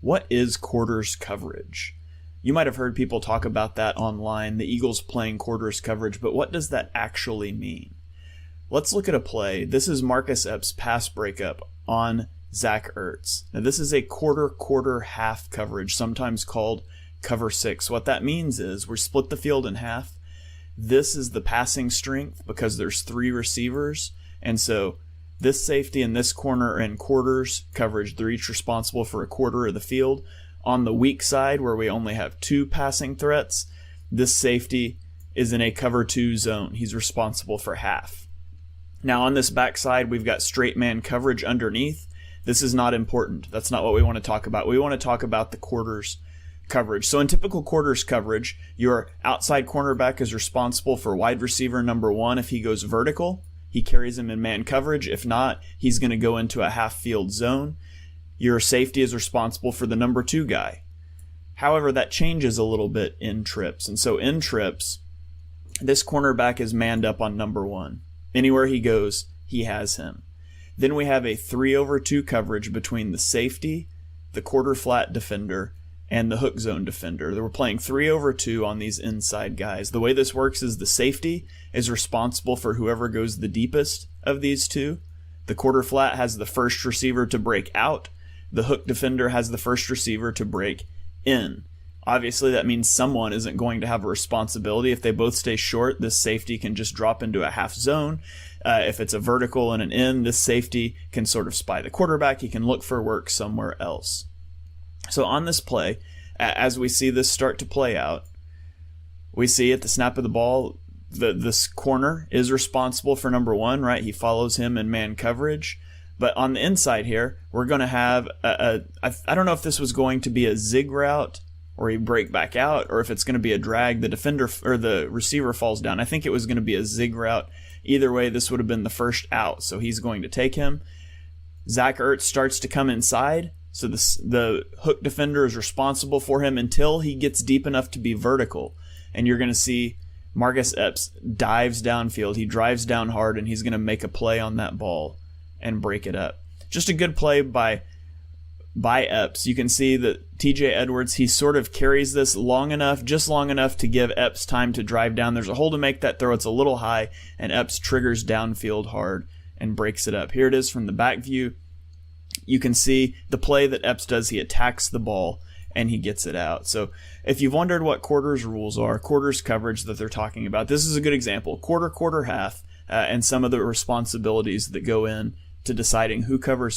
What is quarters coverage? You might have heard people talk about that online, the Eagles playing quarters coverage, but what does that actually mean? Let's look at a play. This is Marcus Epps' pass breakup on Zach Ertz. Now this is a quarter, half coverage, sometimes called cover 6. What that means is we're split the field in half. This is the passing strength because there's 3 receivers, and so this safety and this corner are in quarters coverage. They're each responsible for a quarter of the field. On the weak side, where we only have 2 passing threats, this safety is in a cover 2 zone. He's responsible for half. Now on this backside, we've got straight man coverage underneath. This is not important. That's not what we want to talk about. We want to talk about the quarters coverage. So in typical quarters coverage, your outside cornerback is responsible for wide receiver number 1. If he goes vertical, he carries him in man coverage. If not, he's going to go into a half field zone. Your safety is responsible for the number 2 guy. However, that changes a little bit in trips. And so in trips, this cornerback is manned up on number 1. Anywhere he goes, he has him. Then we have a 3/2 coverage between the safety, the quarter flat defender, and the hook zone defender. We're playing 3/2 on these inside guys. The way this works is the safety is responsible for whoever goes the deepest of these 2. The quarter flat has the first receiver to break out. The hook defender has the first receiver to break in. Obviously, that means someone isn't going to have a responsibility. If they both stay short, this safety can just drop into a half zone. If it's a vertical and an in, this safety can sort of spy the quarterback. He can look for work somewhere else. So on this play, as we see this start to play out, we see at the snap of the ball, this corner is responsible for number 1, right? He follows him in man coverage. But on the inside here, we're going to have I don't know if this was going to be a zig route or he break back out, or if it's going to be a drag, the defender or the receiver falls down. I think it was going to be a zig route. Either way, this would have been the first out, so he's going to take him. Zach Ertz starts to come inside, so the hook defender is responsible for him until he gets deep enough to be vertical. And you're going to see Marcus Epps dives downfield. He drives down hard, and he's going to make a play on that ball and break it up. Just a good play by Epps. You can see that TJ Edwards, he sort of carries this just long enough to give Epps time to drive down. There's a hole to make that throw. It's a little high, and Epps triggers downfield hard and breaks it up. Here it is from the back view. You can see the play that Epps does. He attacks the ball, and he gets it out. So if you've wondered what quarters rules are, quarters coverage that they're talking about, this is a good example. Quarter, half, and some of the responsibilities that go in to deciding who covers